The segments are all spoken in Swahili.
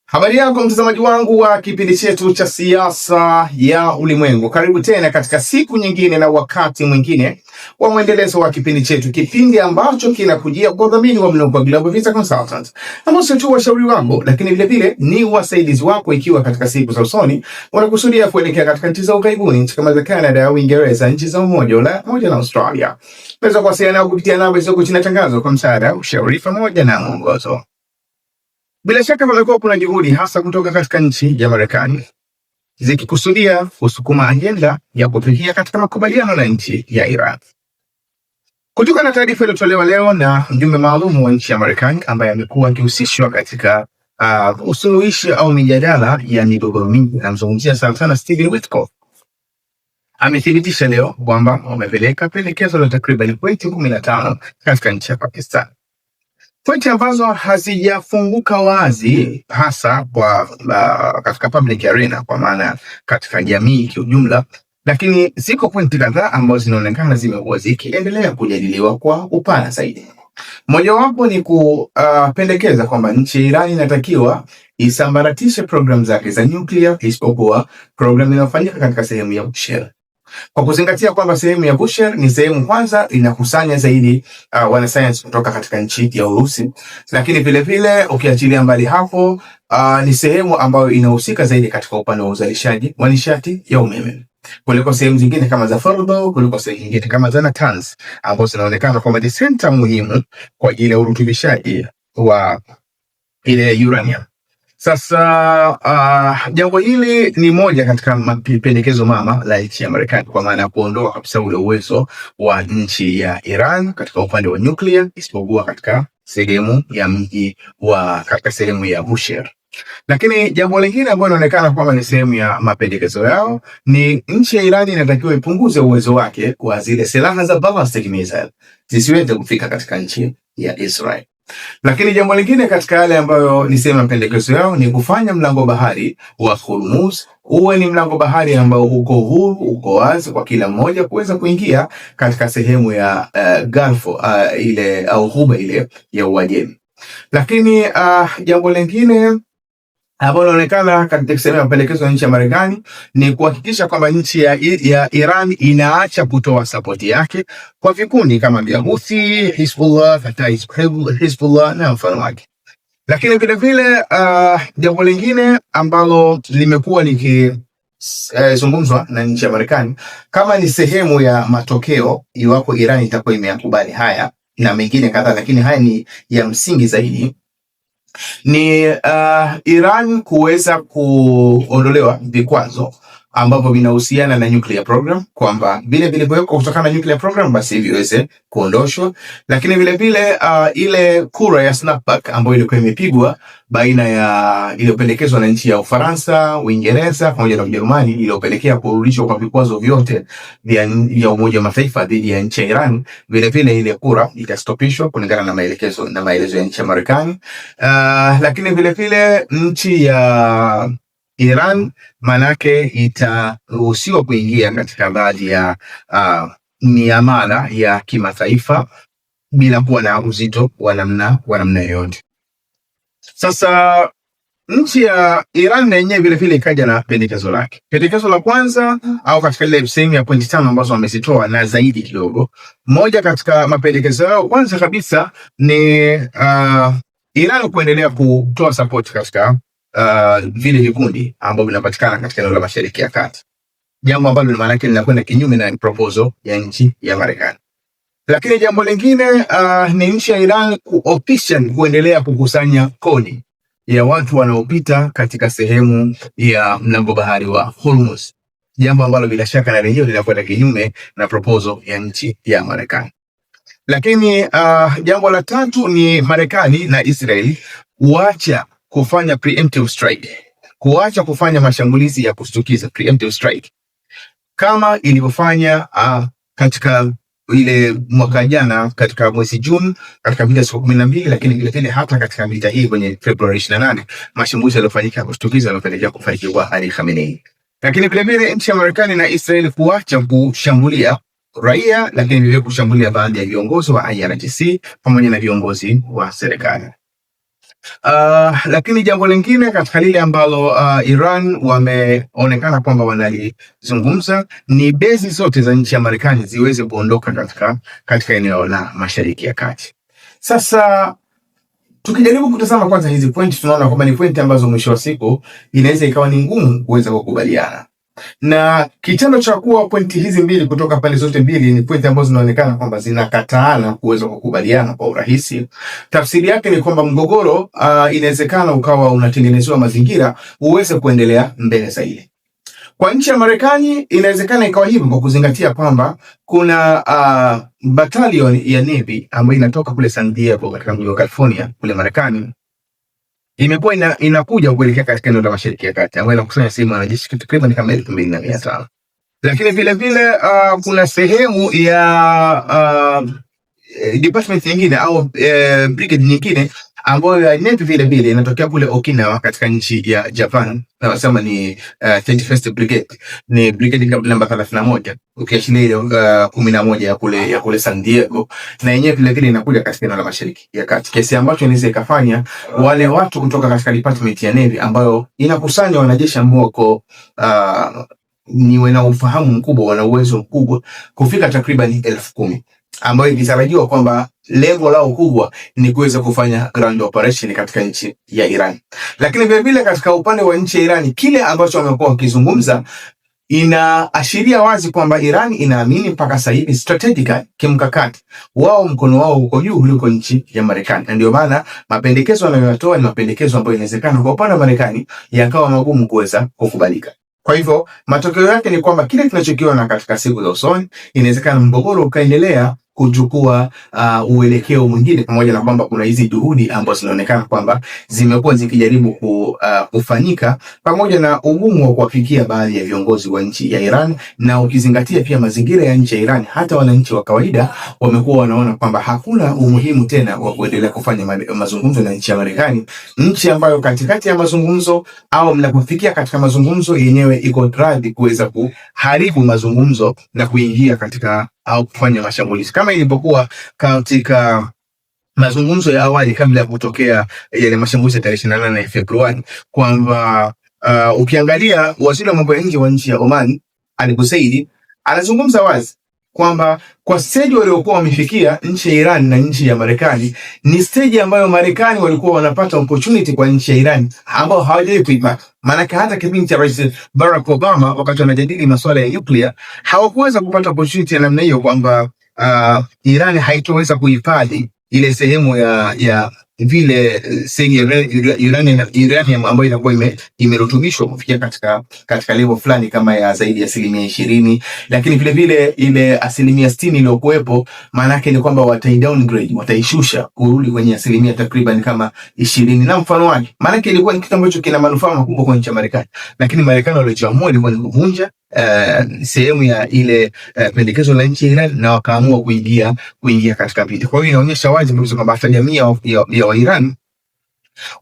Habari yako mtazamaji wangu wa kipindi chetu cha siasa ya ulimwengu. Karibu tena katika siku nyingine na wakati mwingine wa mwendelezo wa kipindi chetu, kipindi ambacho kinakujia kwa udhamini wa Mlongo Global Visa Consultants, ambao sio tu washauri wako lakini vile vile ni wasaidizi wako, ikiwa katika siku za usoni unakusudia kuelekea katika nchi za ughaibuni, nchi kama za Canada, Uingereza, nchi za Umoja na Australia. Unaweza kuwasiliana nao kupitia namba zilizo chini ya tangazo kwa msaada, ushauri pamoja na mwongozo. Bila shaka kumekuwa kuna juhudi hasa kutoka katika nchi ya Marekani zikikusudia kusukuma ajenda ya kufikia katika makubaliano na nchi ya Iran. Kutoka na taarifa iliyotolewa leo na mjumbe maalum wa nchi ya Marekani ambaye amekuwa akihusishwa katika usuluhishi au mijadala ya migogoro mingi, namzungumzia sana Stephen Witkoff, amethibitisha leo kwamba wamepeleka pendekezo la takriban pointi 15 katika nchi ya Pakistan. Pointi ambazo hazijafunguka wazi hasa kwa katika public arena, kwa maana katika jamii kiujumla, lakini ziko pointi kadhaa ambazo zinaonekana zimekuwa zikiendelea kujadiliwa kwa upana zaidi. Mojawapo ni kupendekeza kwamba nchi ya Iran inatakiwa isambaratishe programu zake za nyuklia isipokuwa programu inayofanyika katika sehemu ya Bushehr, kwa kuzingatia kwamba sehemu ya Bushehr ni sehemu kwanza inakusanya zaidi wanasayansi kutoka katika nchi ya Urusi, lakini vile vile ukiachilia mbali hapo ni sehemu ambayo inahusika zaidi katika upande wa uzalishaji wa nishati ya umeme kuliko sehemu zingine kama za Fordo, kuliko sehemu zingine kama za Natanz, ambazo zinaonekana kwamba ni center muhimu kwa ajili ya urutubishaji wa ile uranium. Sasa jambo hili ni moja katika mapendekezo mama la nchi ya Marekani, kwa maana ya kuondoa kabisa ule uwezo wa nchi ya Iran katika upande wa nuclear isipokuwa katika sehemu ya mji wa katika sehemu ya Bushehr. Lakini jambo lingine ambalo linaonekana kwamba ni sehemu ya mapendekezo yao ni nchi ya Iran inatakiwa ipunguze uwezo wake kwa zile silaha za ballistic missile zisiweze kufika katika nchi ya Israel. Lakini jambo lingine katika yale ambayo ni sema mapendekezo yao ni kufanya mlango bahari wa Hormuz uwe ni mlango bahari ambao uko huru, uko wazi kwa kila mmoja kuweza kuingia katika sehemu ya Gulf ile au ghuba ile ya Uajemi. Lakini jambo lingine ambalo linaonekana katika sehemu ya mapendekezo ya nchi ya Marekani ni kuhakikisha kwamba nchi ya Iran inaacha kutoa sapoti yake kwa vikundi kama vya Houthi, Hezbollah, Hezbollah na mfano wake. Lakini vile vile jambo lingine ambalo limekuwa likizungumzwa na nchi ya Marekani kama ni sehemu ya matokeo iwapo Iran itakuwa imeyakubali haya na mengine kadhaa, lakini haya ni ya msingi zaidi, ni Iran kuweza kuondolewa vikwazo ambavyo vinahusiana na nuclear program, kwamba vile vilivyowekwa kutokana na nuclear program basi viweze kuondoshwa. Lakini vile vile ile kura ya snapback ambayo ilikuwa imepigwa baina ya iliyopendekezwa na nchi ya Ufaransa, Uingereza pamoja na Ujerumani, iliyopelekea kurudishwa kwa vikwazo vyote vya Umoja wa Mataifa dhidi ya nchi ya Iran, vile vile ile kura itastopishwa kulingana na maelezo ya nchi ya Marekani. Lakini vile vile nchi ya Iran manake itaruhusiwa kuingia katika baadhi ya miamala ya kimataifa bila kuwa na uzito wa namna yoyote. Sasa nchi ya Iran na yenyewe vile vile ikaja na pendekezo lake. Pendekezo la kwanza au katika ile sehemu ya pointi 5 ambazo wamezitoa na zaidi kidogo, moja katika mapendekezo yao kwanza kabisa ni Iran kuendelea kutoa support katika vile vikundi ambavyo vinapatikana katika eneo la Mashariki ya Kati, jambo ambalo maana yake linakwenda kinyume na proposal ya nchi ya Marekani. Lakini jambo lingine ni nchi ya Iran kuendelea kukusanya kodi ya watu wanaopita katika sehemu ya mlango bahari wa Hormuz, jambo ambalo bila shaka na lenyewe linakwenda kinyume na proposal ya nchi ya Marekani. Lakini jambo la tatu ni Marekani na Israeli kuacha kufanya preemptive strike, kuacha kufanya mashambulizi ya kushtukiza preemptive strike kama ilivyofanya katika ile mwaka jana katika mwezi Juni katika vita siku 12, lakini vile vile hata katika vita hii kwenye Februari 28 mashambulizi yaliyofanyika kushtukiza yaliyopelekea kufariki kwa Ali Khamenei. Lakini vile vile nchi ya Marekani na Israel kuacha kushambulia raia, lakini vile kushambulia baadhi ya viongozi wa IRGC pamoja na viongozi wa serikali. Lakini jambo lingine katika lile ambalo Iran wameonekana kwamba wanalizungumza ni bezi zote za nchi ya Marekani ziweze kuondoka katika eneo la Mashariki ya Kati. Sasa tukijaribu kutazama kwanza hizi pointi, tunaona kwamba ni pointi ambazo mwisho wa siku inaweza ikawa ni ngumu kuweza kukubaliana, na kitendo cha kuwa pointi hizi mbili kutoka pande zote mbili ni pointi ambazo zinaonekana kwamba zinakataana kuweza kukubaliana kwa urahisi. Tafsiri yake ni kwamba mgogoro inawezekana ukawa unatengenezewa mazingira uweze kuendelea mbele zaidi. Kwa nchi ya Marekani inawezekana ikawa hivyo kwa kuzingatia kwamba kuna battalion ya Navy ambayo inatoka kule San Diego katika mji wa California kule Marekani, imekuwa inakuja kuelekea katika eneo la Mashariki ya Kati ambayo inakusanya sehemu ya wanajeshi takriban kama 2500. Lakini vile vile kuna sehemu ya department nyingine au brigade nyingine ambayo Navy vile vile inatokea kule Okinawa katika nchi ya Japan. Nasema ni 31st Brigade, ni brigade namba 31 ukiachilia ile 11 ya kule San Diego, na yenyewe vile vile inakuja katika eneo la Mashariki ya Kati, kiasi ambacho inaweza ikafanya wale watu kutoka katika department ya Navy ambayo inakusanya wanajeshi ambao wako ni wana ufahamu mkubwa, wana uwezo mkubwa kufika takriban 10,000, ambayo ilitarajiwa kwamba lengo lao kubwa ni kuweza kufanya ground operation katika nchi ya Iran. Lakini vile vile katika upande wa nchi ya Iran, kile ambacho wamekuwa wakizungumza inaashiria wazi kwamba Iran inaamini mpaka sasa hivi strategically, kimkakati, wao mkono wao uko juu kuliko nchi ya Marekani, na ndio maana mapendekezo wanayotoa ni mapendekezo ambayo inawezekana kwa upande wa Marekani yakawa magumu kuweza kukubalika. Kwa hivyo matokeo yake ni kwamba kile tunachokiona katika siku za usoni, inawezekana mgogoro ukaendelea kuchukua uelekeo mwingine, pamoja na kwamba kuna hizi juhudi ambazo zinaonekana kwamba zimekuwa zikijaribu kufanyika, pamoja na ugumu wa kuwafikia baadhi ya viongozi wa nchi ya Iran. Na ukizingatia pia mazingira ya nchi ya Iran, hata wananchi wa kawaida wamekuwa wanaona kwamba hakuna umuhimu tena wa kuendelea kufanya mazungumzo na nchi ya Marekani, nchi ambayo katikati ya mazungumzo au mnapofikia katika mazungumzo yenyewe iko radhi kuweza kuharibu mazungumzo na kuingia katika au kufanya mashambulizi kama ilivyokuwa katika mazungumzo ya awali kabla ya kutokea yale mashambulizi ya tarehe 28 Februari, kwamba ukiangalia waziri wa mambo ya nje wa nchi ya Oman Ali Busaidi anazungumza wazi kwamba kwa stage waliokuwa wamefikia nchi ya Iran na nchi ya Marekani ni stage ambayo Marekani walikuwa wanapata opportunity kwa nchi ya Iran ambao hawajawahi kuipata. Maana hata kipindi cha Rais Barack Obama wakati wanajadili masuala ya nuclear hawakuweza kupata opportunity ya namna hiyo, kwamba Iran haitoweza kuhifadhi ile sehemu ya vile uranium ambayo inakuwa imerutubishwa kufikia katika level fulani kama ya zaidi ya 20%, lakini vile vile ile 60% iliyokuwepo, maana yake ni kwamba watai downgrade, wataishusha kurudi kwenye takriban kama 20 na mfano wake. Maana yake ilikuwa ni kitu ambacho kina manufaa makubwa kwa nchi ya Marekani, lakini Marekani walichoamua ni kuvunja sehemu ya ile pendekezo la nchi ya Iran na wakaamua kuingia katika vita. Kwa hiyo inaonyesha wazi kwamba hata jamii ya Iran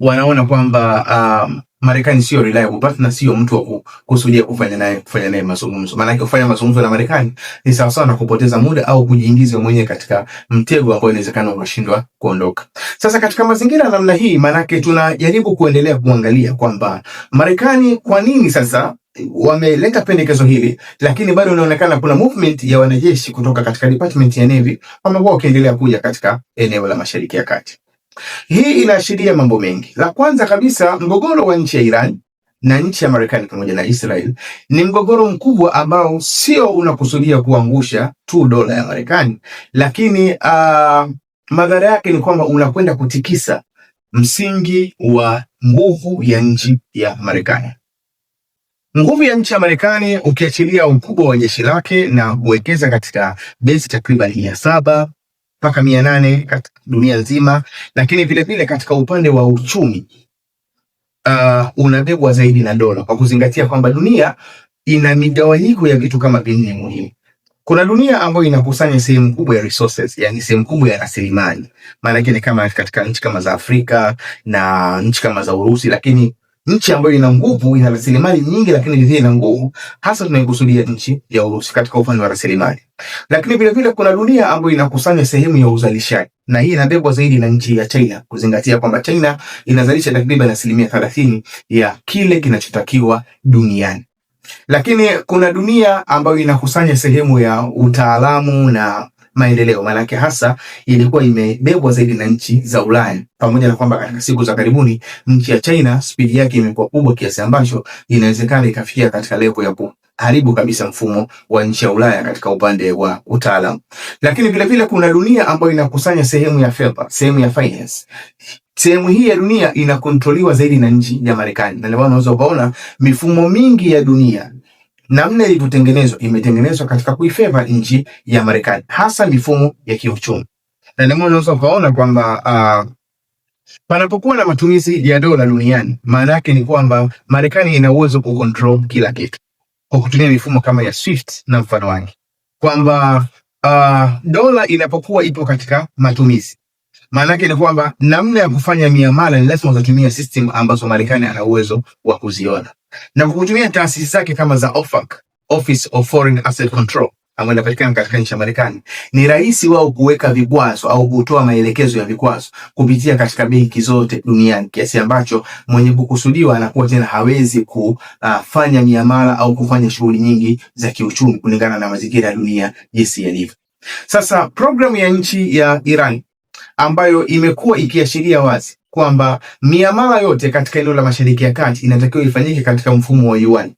wanaona kwamba Marekani sio reliable partner, sio mtu wa kusudia kufanya naye mazungumzo. Maana kufanya mazungumzo na Marekani ni sawa sawa na kupoteza muda au kujiingiza mwenyewe katika mtego ambao inawezekana ukashindwa kuondoka. Sasa katika mazingira namna hii, maana tunajaribu kuendelea kuangalia kwamba Marekani kwa nini sasa wameleta pendekezo hili, lakini bado inaonekana kuna movement ya wanajeshi kutoka katika department ya Navy ambao wakiendelea kuja katika eneo la Mashariki ya Kati. Hii inaashiria mambo mengi. La kwanza kabisa, mgogoro wa nchi ya Iran na nchi ya Marekani pamoja na Israel ni mgogoro mkubwa ambao sio unakusudia kuangusha tu dola ya Marekani, lakini madhara yake ni kwamba unakwenda kutikisa msingi wa nguvu ya nchi ya Marekani. Nguvu ya nchi ya Marekani ukiachilia ukubwa wa jeshi lake na kuwekeza katika base takriban 700 mpaka 800 katika dunia nzima, lakini vile vile katika upande wa uchumi unabebwa zaidi na dola, kwa kuzingatia kwamba dunia ina migawanyiko ya vitu kama vinne muhimu. Kuna dunia ambayo inakusanya sehemu kubwa ya resources, yani sehemu kubwa ya rasilimali. Maana yake ni kama katika nchi kama za Afrika na nchi kama za Urusi, lakini nchi ambayo ina nguvu, ina rasilimali nyingi, lakini vile ina nguvu, hasa tunaikusudia nchi ya Urusi katika upande wa rasilimali. Lakini vile vile kuna dunia ambayo inakusanya sehemu ya uzalishaji, na hii inabebwa zaidi na nchi ya China, kuzingatia kwamba China inazalisha takriban 30% ya kile kinachotakiwa duniani. Lakini kuna dunia ambayo inakusanya sehemu ya utaalamu na maendeleo, maanake hasa ilikuwa imebebwa zaidi na nchi za Ulaya, pamoja na kwamba katika siku za karibuni nchi ya China spidi yake imekuwa kubwa kiasi ambacho inawezekana ikafikia katika level ya kuharibu kabisa mfumo wa nchi ya Ulaya katika upande wa utaalamu. Lakini vile vile kuna dunia ambayo inakusanya sehemu ya fedha, sehemu ya finance. Sehemu hii ya dunia inakontroliwa zaidi na nchi ya Marekani, na ndio maana unaweza kuona mifumo mingi ya dunia namna ilivyotengenezwa imetengenezwa katika kuifeva nchi ya Marekani, hasa mifumo ya kiuchumi. Na ndio maana unaweza kuona kwamba panapokuwa na matumizi ya dola duniani, maana yake ni kwamba Marekani ina uwezo ku control kila kitu kwa kutumia mifumo kama ya Swift na mfano wake, kwamba dola inapokuwa ipo katika matumizi, maana yake ni kwamba namna ya kufanya miamala ni lazima utumie system ambazo Marekani ana uwezo wa kuziona, na kwa kutumia taasisi zake kama za OFAC, Office of Foreign Asset Control, ambayo inapatikana katika nchi ya Marekani, ni rahisi wao kuweka vikwazo au kutoa maelekezo ya vikwazo kupitia katika benki zote duniani, kiasi ambacho mwenye kukusudiwa anakuwa tena hawezi kufanya miamala au kufanya shughuli nyingi za kiuchumi kulingana na mazingira ya dunia jinsi yalivyo. Sasa programu ya nchi ya Iran ambayo imekuwa ikiashiria wazi kwamba miamala yote katika eneo la Mashariki ya Kati inatakiwa ifanyike katika mfumo wa yuan,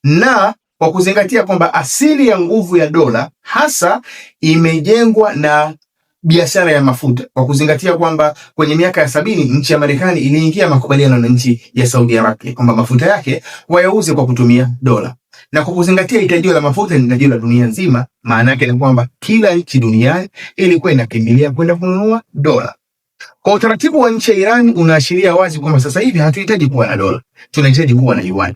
na kwa kuzingatia kwamba asili ya nguvu ya dola hasa imejengwa na biashara ya mafuta, kwa kuzingatia kwamba kwenye miaka ya 70 nchi ya Marekani iliingia makubaliano na nchi ya Saudi Arabia kwamba mafuta yake wayauze kwa kutumia dola, na kwa kuzingatia hitajio la mafuta ni hitajio la dunia nzima, maana yake ni kwamba kila nchi duniani ilikuwa inakimbilia kwenda kununua dola. Kwa utaratibu wa nchi ya Iran unaashiria wazi kwamba sasa hivi hatuhitaji kuwa na dola, tunahitaji kuwa na yuan.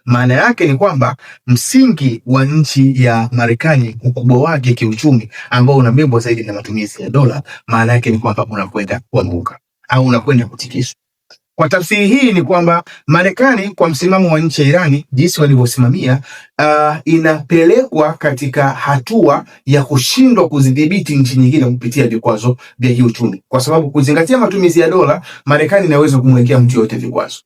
Maana yake ni kwamba msingi wa nchi ya Marekani, ukubwa wake kiuchumi ambao unabebwa zaidi na matumizi ya dola, maana yake ni kwamba unakwenda kuanguka au unakwenda kutikiswa. Kwa tafsiri hii ni kwamba Marekani kwa msimamo wa nchi ya Irani jinsi walivyosimamia, inapelekwa katika hatua ya kushindwa kuzidhibiti nchi nyingine kupitia vikwazo vya kiuchumi, kwa sababu kuzingatia matumizi ya dola, Marekani inaweza kumwekea mtu yote vikwazo.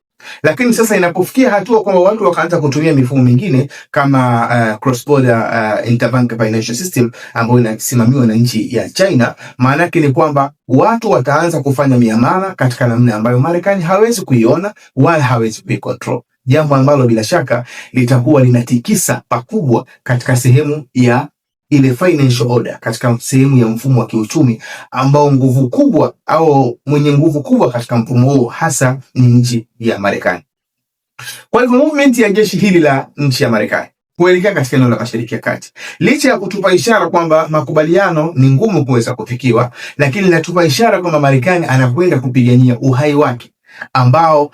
Lakini sasa inapofikia hatua kwamba watu wakaanza kutumia mifumo mingine kama cross border interbank financial system ambayo inasimamiwa na nchi ya China, maana yake ni kwamba watu wataanza kufanya miamala katika namna ambayo Marekani hawezi kuiona wala hawezi kuicontrol, jambo ambalo bila shaka litakuwa linatikisa pakubwa katika sehemu ya ile financial order, katika sehemu ya mfumo wa kiuchumi ambao nguvu kubwa au mwenye nguvu kubwa katika mfumo huo hasa ni nchi ya Marekani. Kwa hivyo movement ya jeshi hili la nchi ya Marekani kuelekea katika eneo la Mashariki ya Kati, licha ya kutupa ishara kwamba makubaliano ni ngumu kuweza kufikiwa, lakini linatupa ishara kwamba Marekani anakwenda kupigania uhai wake, ambao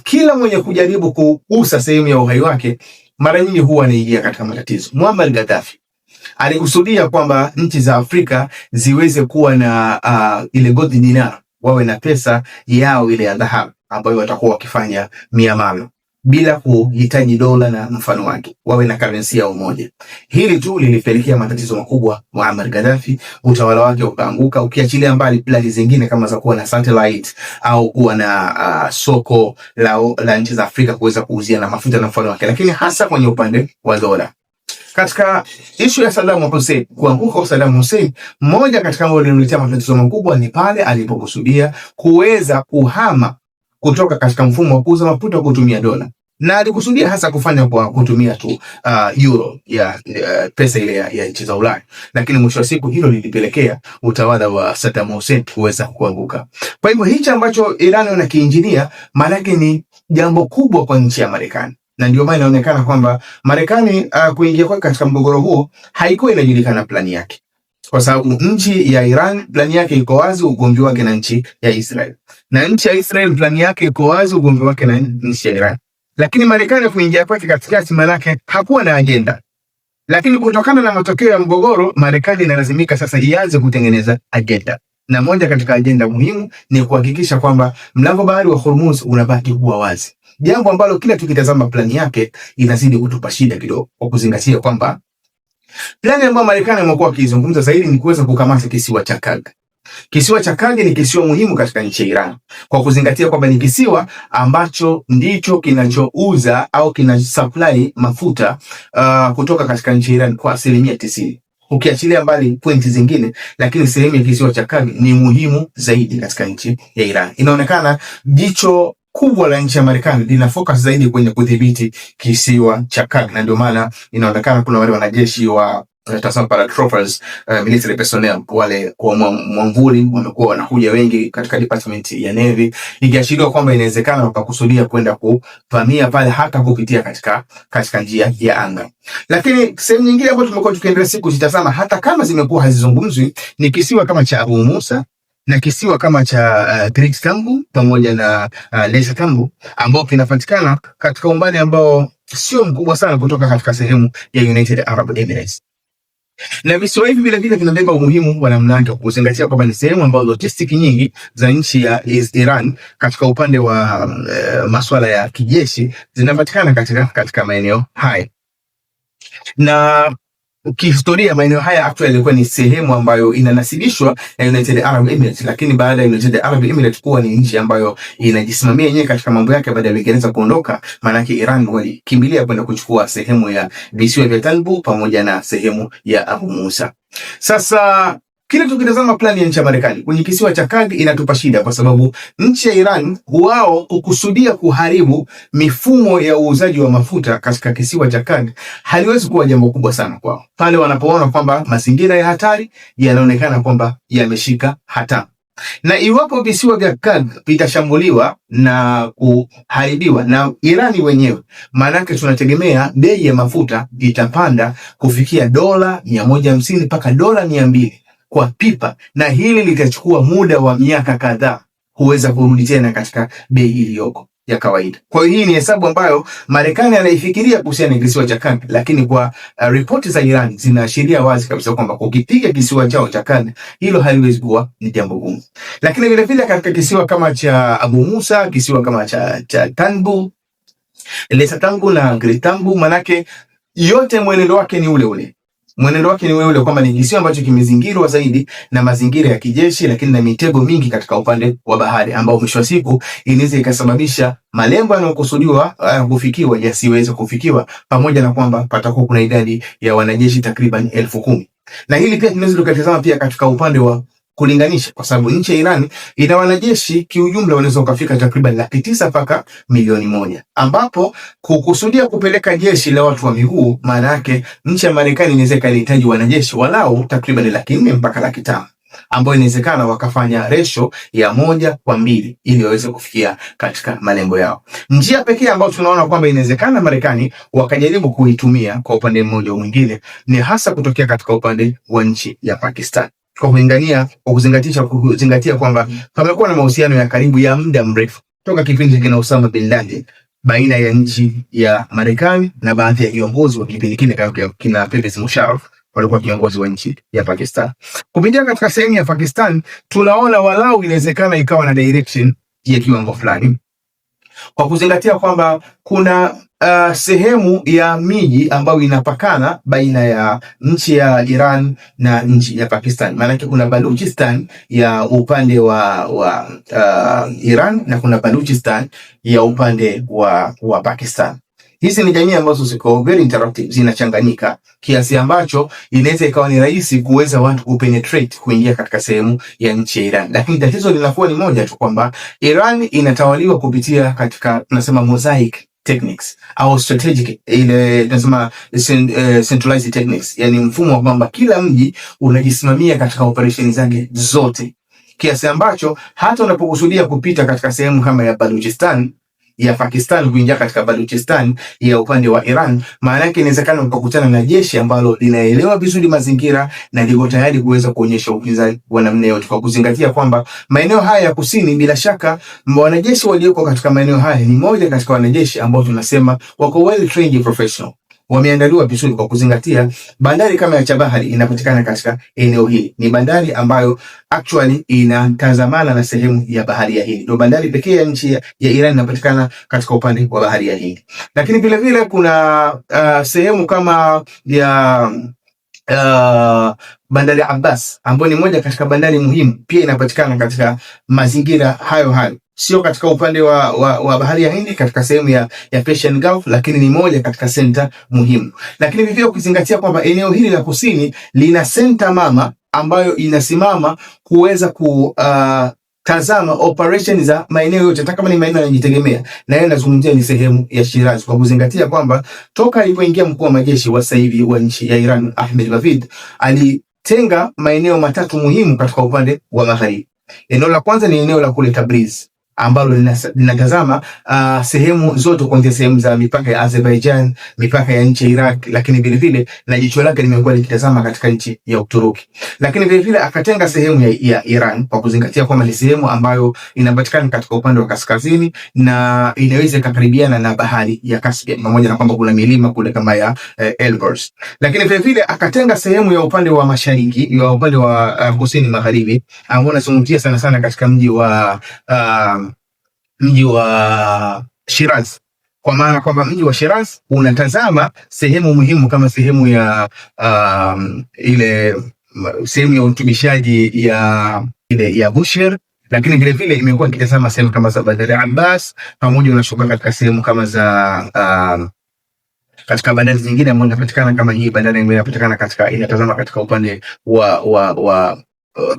kila mwenye kujaribu kugusa sehemu ya uhai wake mara nyingi huwa anaingia katika matatizo. Muammar Gaddafi alikusudia kwamba nchi za Afrika ziweze kuwa na ile gold dinar, wawe na pesa yao ile ya dhahabu ambayo watakuwa wakifanya miamala bila kuhitaji dola na mfano wake, wawe na currency yao moja. Hili tu lilipelekea matatizo makubwa Muammar Gaddafi, utawala wake ukaanguka, ukiachilia mbali plani zingine kama za kuwa na satellite au kuwa na soko la nchi za Afrika kuweza kuuzia na mafuta na mfano wake, lakini hasa kwenye upande wa dola. Katika ishu ya Saddam Hussein, kuanguka kwa Saddam Hussein, moja katika mambo yaliyomletea matatizo makubwa ni pale alipokusudia kuweza kuhama kutoka katika mfumo wa kuuza mafuta kutumia dola, na alikusudia hasa kufanya kwa kutumia tu euro ya pesa ile ya nchi za Ulaya, lakini mwisho wa siku hilo lilipelekea utawala wa Saddam Hussein kuweza kuanguka. Kwa hivyo hicho ambacho Iran wanakiinjinia maana yake ni jambo kubwa kwa nchi ya Marekani, na ndio maana inaonekana kwamba Marekani kuingia kwake katika mgogoro huo haikuwa inajulikana plani yake, kwa sababu nchi ya Iran plani yake iko wazi, ugomvi wake na nchi ya Israel, na nchi ya Israel plani yake iko wazi, ugomvi wake na nchi ya Iran. Lakini Marekani kuingia kwake katikati manake hakuwa na agenda, lakini kutokana na matokeo ya mgogoro, Marekani inalazimika sasa ianze kutengeneza agenda, na moja katika agenda muhimu ni kuhakikisha kwamba mlango bahari wa Hormuz unabaki kuwa wazi, jambo ambalo kila tukitazama plani yake inazidi kutupa shida kidogo, kwa kuzingatia kwamba plani ambayo Marekani amekuwa akizungumza zaidi ni kuweza kukamata kisiwa cha Karg. Kisiwa cha Karg ni kisiwa muhimu katika nchi ya Iran, kwa kuzingatia kwamba ni kisiwa ambacho ndicho kinachouza au kina supply mafuta kutoka katika nchi ya Iran kwa 90%. Ukiachilia mbali pointi zingine, lakini sehemu ya kisiwa cha Karg ni muhimu zaidi katika nchi ya Iran. Inaonekana jicho kubwa la nchi ya Marekani lina focus zaidi kwenye kudhibiti kisiwa cha Karg, na ndio maana inaonekana kuna wale wanajeshi wa paratroopers, military personnel, wale kwa mwamvuli wamekuwa wanakuja wengi katika department ya Navy, ikiashiria kwamba inawezekana wakakusudia kwenda kuvamia pale hata kupitia katika njia ya anga. Lakini sehemu nyingine ambayo tumekuwa tukiendelea siku zitazama, hata kama zimekuwa hazizungumzwi, ni kisiwa kama cha Abu Musa na kisiwa kama cha Great Tambu pamoja na Lesser Tambu, ambao kinapatikana katika umbali ambao sio mkubwa sana kutoka katika sehemu ya United Arab Emirates. Na visiwa hivi vile vile vinabeba umuhimu wa namna yake, kuzingatia kwamba ni sehemu ambayo logistic nyingi za nchi ya Iran katika upande wa masuala ya kijeshi zinapatikana katika maeneo haya. Na kihistoria maeneo haya actually ilikuwa ni sehemu ambayo inanasibishwa na United Arab Emirates, lakini baada ya United Arab Emirates kuwa ni nchi ambayo inajisimamia yenyewe katika mambo yake baada ya Uingereza kuondoka, maana yake Iran walikimbilia kwenda kuchukua sehemu ya visiwa vya Talbu pamoja na sehemu ya Abu Musa. Sasa kile tukitazama plani ya nchi ya Marekani kwenye kisiwa cha Karg inatupa shida, kwa sababu nchi ya Iran wao kukusudia kuharibu mifumo ya uuzaji wa mafuta katika kisiwa cha Karg haliwezi kuwa jambo kubwa sana kwao, pale wanapoona kwamba mazingira ya hatari yanaonekana kwamba yameshika hatamu. Na iwapo visiwa vya Karg vitashambuliwa na kuharibiwa na Irani wenyewe, maanake tunategemea bei ya mafuta itapanda kufikia dola 150 mpaka dola 200 kwa pipa, na hili litachukua muda wa miaka kadhaa huweza kurudi tena katika bei iliyoko ya kawaida. Kwa hiyo hii ni hesabu ambayo Marekani anaifikiria kuhusiana na kisiwa cha Karg, lakini kwa ripoti za Iran zinaashiria wazi kabisa kwamba kukipiga kisiwa chao cha Karg hilo haliwezi kuwa ni jambo gumu. Lakini vile vile katika kisiwa kama cha Abu Musa, kisiwa kama cha Tanbu, Lesser Tambu na Great Tambu, manake yote mwenendo wake ni ule ule. Mwenendo wake ni ule kwamba ni kisiwa ambacho kimezingirwa zaidi na mazingira ya kijeshi, lakini na mitego mingi katika upande wa bahari, ambao mwisho wa siku inaweza ikasababisha malengo yanayokusudiwa kufikiwa yasiweze kufikiwa, pamoja na kwamba patakuwa kuna idadi ya wanajeshi takriban 10,000. Na hili pia tunaweza tukatazama pia katika upande wa kulinganisha, kwa sababu nchi ya Iran ina wanajeshi kiujumla wanaweza kufika takriban 900,000 mpaka 1,000,000, ambapo kukusudia kupeleka jeshi la watu wa miguu, maana yake nchi ya Marekani inaweza kuhitaji wanajeshi walau takriban 400,000 mpaka 500,000, ambao inawezekana wakafanya ratio ya 1:2 ili waweze kufikia katika malengo yao. Njia pekee ambayo tunaona kwamba inawezekana Marekani wakajaribu kuitumia kwa upande mmoja au mwingine ni hasa kutokea katika upande wa nchi ya Pakistan, kwa kuzingatia kwamba pamekuwa na mahusiano ya karibu ya muda mrefu toka kipindi kina Osama bin Laden baina ya nchi ya Marekani na baadhi ya viongozi wa kipindi kile kina Pervez Musharraf walikuwa viongozi wa nchi ya Pakistan. Kupitia katika sehemu ya Pakistan tunaona walau inawezekana ikawa na direction ya kiwango fulani, kwa kuzingatia kwamba kuna sehemu ya miji ambayo inapakana baina ya nchi ya Iran na nchi ya Pakistan. Maana kuna Baluchistan ya upande wa Iran na kuna Baluchistan ya upande wa Pakistan. Hizi ni jamii ambazo ziko very interactive, zinachanganyika kiasi ambacho inaweza ikawa ni rahisi kuweza watu kupenetrate kuingia katika sehemu ya nchi ya Iran. Lakini tatizo linakuwa ni moja tu, kwamba Iran inatawaliwa kupitia katika tunasema mosaic techniques au strategic, ile tunasema centralized techniques, yani mfumo wa kwamba kila mji unajisimamia katika operesheni zake zote, kiasi ambacho hata unapokusudia kupita katika sehemu kama ya Baluchistan ya Pakistan kuingia katika Baluchistan ya upande wa Iran, maana yake inawezekana ukakutana na jeshi ambalo linaelewa vizuri mazingira na liko tayari kuweza kuonyesha upinzani wa namna yote, kwa kuzingatia kwamba maeneo haya ya kusini, bila shaka wanajeshi walioko katika maeneo haya ni moja katika wanajeshi ambao tunasema wako well trained professional. wameandaliwa vizuri kwa kuzingatia bandari kama ya Chabahar inapatikana katika eneo hili. Ni bandari ambayo actually inatazamana na sehemu ya bahari ya Hindi. Ndio bandari pekee ya nchi ya Iran inapatikana katika upande wa bahari ya Hindi. Lakini vile vile kuna sehemu kama ya bandari Abbas ambayo ni moja katika bandari muhimu, pia inapatikana katika mazingira hayo hayo, sio katika upande wa bahari ya Hindi, katika sehemu ya Persian Gulf, lakini ni moja katika center muhimu. Lakini vivyo ukizingatia kwamba eneo hili la kusini lina center mama ambayo inasimama kuweza tazama operation za maeneo yote, hata kama ni maeneo yanajitegemea, na yeye anazungumzia ni sehemu ya Shiraz, kwa kuzingatia kwamba toka alipoingia mkuu wa majeshi wa sasa hivi wa nchi ya Iran Ahmed Bavid alitenga maeneo matatu muhimu katika upande wa magharibi. Eneo la kwanza ni eneo la kule Tabriz ambalo linatazama sehemu zote kuanzia sehemu za mipaka ya Azerbaijan, mipaka ya nchi ya Iraq, lakini vile vile na jicho lake limekuwa likitazama katika nchi ya Uturuki. Lakini vile vile akatenga sehemu ya Iran kwa kuzingatia kwamba ni sehemu ambayo inapatikana katika upande wa kaskazini na inaweza kukaribiana na bahari ya Caspian, pamoja na kwamba kuna milima kule kama ya Elburz. Lakini vile vile akatenga sehemu ya upande wa mashariki, ya upande wa kusini magharibi, ambao unazungumzia sana sana katika mji wa Shiraz, kwa maana kwamba mji wa Shiraz unatazama sehemu muhimu kama sehemu ya ile sehemu ya utubishaji ya Bushehr, lakini vile vile imekuwa ikitazama sehemu kama za Bandari Abbas, pamoja unashuka katika sehemu kama za katika bandari zingine ambazo zinapatikana kama hii bandari inapatikana katika, inatazama katika upande wa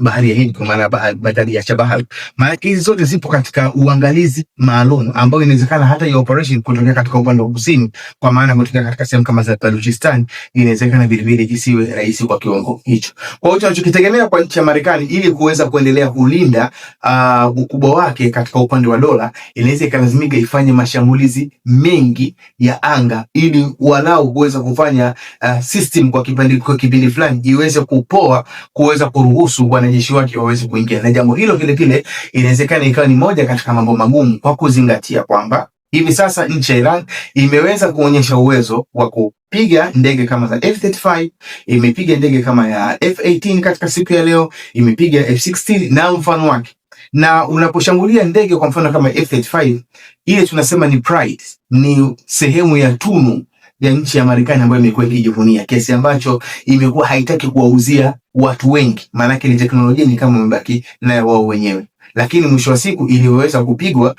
bahari ya Hindi, kwa maana bandari ya Chabahar. Maana hizi zote zipo katika uangalizi maalum ambao inawezekana hata hiyo operation kutokea katika upande wa kusini, kwa maana kutokea katika sehemu kama za Balochistan, inawezekana vile vile isiwe rahisi kwa kiwango hicho. Kwa hiyo tunachokitegemea kwa nchi ya Marekani ili kuweza kuendelea kulinda ukubwa wake katika upande wa dola, inaweza ikalazimika ifanye mashambulizi mengi ya anga ili walau kuweza kufanya system kwa kipindi fulani iweze kupoa, kuweza kuruhusu wanajeshi wake waweze kuingia. Na jambo hilo vile vile inawezekana ikawa ni moja katika mambo magumu, kwa kuzingatia kwamba hivi sasa nchi ya Iran imeweza kuonyesha uwezo wa kupiga ndege kama za F-35, imepiga ndege kama ya F-18 katika siku ya leo, imepiga F-16 na mfano wake. Na unaposhambulia ndege kwa mfano kama F-35, ile tunasema ni pride, ni sehemu ya tunu ya nchi ya Marekani ambayo imekuwa ikijivunia, kiasi ambacho imekuwa haitaki kuwauzia watu wengi, maana yake ni teknolojia ni kama mbaki na wao wenyewe. Lakini mwisho wa siku iliweza kupigwa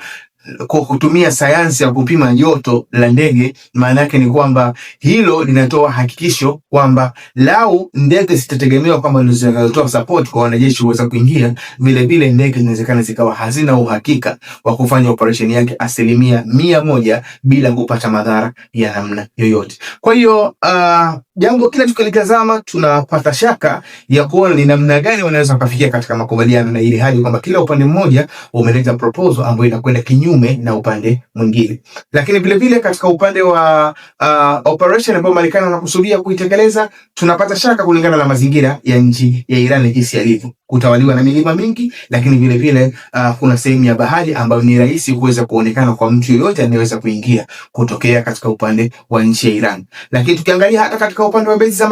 kwa kutumia sayansi ya kupima joto la ndege. Maana yake ni kwamba hilo linatoa hakikisho kwamba lau ndege zitategemewa kwamba ndio zinatoa support kwa wanajeshi kuweza kuingia, vile vile ndege zinawezekana zikawa hazina uhakika wa kufanya operation yake 100% bila kupata madhara ya namna yoyote. Kwa hiyo jambo kila tukilitazama tunapata shaka ya kuona ni namna gani wanaweza kufikia katika makubaliano, na ili hali kwamba kila upande mmoja umeleta proposal ambayo inakwenda kinyume na upande mwingine. Lakini vile vile katika upande wa operation ambayo Marekani wanakusudia kuitekeleza, tunapata shaka kulingana na mazingira ya nchi ya Iran jinsi yalivyo, kutawaliwa na milima mingi, lakini vile vile kuna sehemu ya bahari ambayo ni rahisi kuweza kuonekana kwa mtu yeyote anayeweza kuingia kutokea katika upande wa nchi ya Iran. Lakini tukiangalia hata katika upande wa bezi za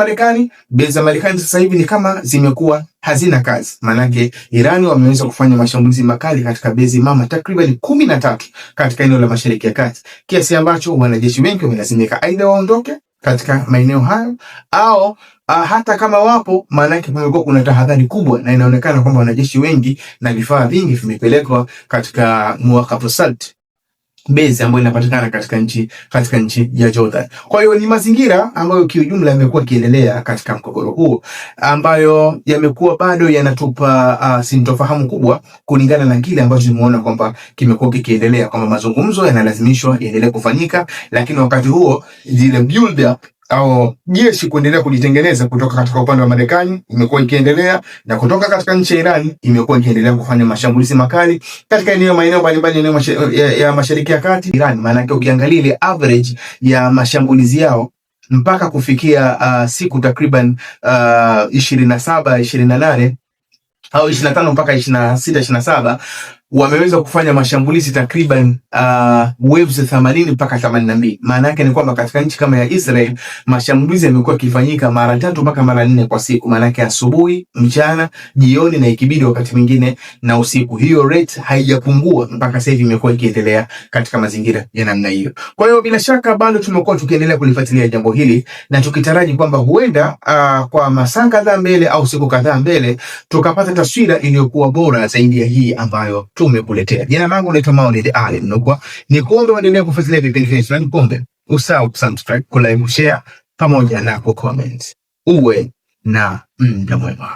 Marekani sasa hivi ni kama zimekuwa hazina kazi. Manake Irani wameweza kufanya mashambulizi makali katika bezi mama takriban 13 katika eneo la Mashariki ya Kati, kiasi ambacho wanajeshi wengi wamelazimika aidha waondoke katika maeneo hayo au hata kama wapo, maanake kumekuwa kuna tahadhari kubwa, na inaonekana kwamba wanajeshi wengi na vifaa vingi vimepelekwa katika Muwaqaf Salt base ambayo inapatikana katika nchi ya Jordan. Kwa hiyo ni mazingira ambayo kiujumla yamekuwa kiendelea katika mgogoro huu, ambayo yamekuwa bado yanatupa sintofahamu kubwa kulingana na kile ambacho tumeona kwamba kimekuwa kikiendelea, kwamba mazungumzo yanalazimishwa yaendelee kufanyika, lakini wakati huo zile build up au jeshi kuendelea kujitengeneza kutoka katika upande wa Marekani imekuwa ikiendelea, na kutoka katika nchi ya Iran imekuwa ikiendelea kufanya mashambulizi makali katika maeneo mbalimbali ya Mashariki ya Kati. Iran maana yake ukiangalia ile average ya mashambulizi yao mpaka kufikia siku takriban 27 28 au 25 mpaka 26 27, wameweza kufanya mashambulizi takriban waves 80 mpaka 82. Maana yake ni kwamba katika nchi kama ya Israel mashambulizi yamekuwa yakifanyika mara 3 mpaka mara 4 kwa siku. Maana yake asubuhi, mchana, jioni na ikibidi wakati mwingine na usiku. Hiyo rate haijapungua mpaka sasa hivi, imekuwa ikiendelea katika mazingira ya namna hiyo. Kwa hiyo bila shaka bado tumekuwa tukiendelea kulifuatilia jambo hili na tukitaraji kwamba huenda kwa masaa kadhaa mbele au siku kadhaa mbele tukapata taswira iliyokuwa bora zaidi ya hii ambayo tumekuletea. Jina langu naitwa Maulid Ali Mnukwa. Ni kuombe uendelee kufuatilia vipindi vyetu, na ni kuombe usahau kusubscribe, kulike, share pamoja na kucomment. Uwe na muda mwema.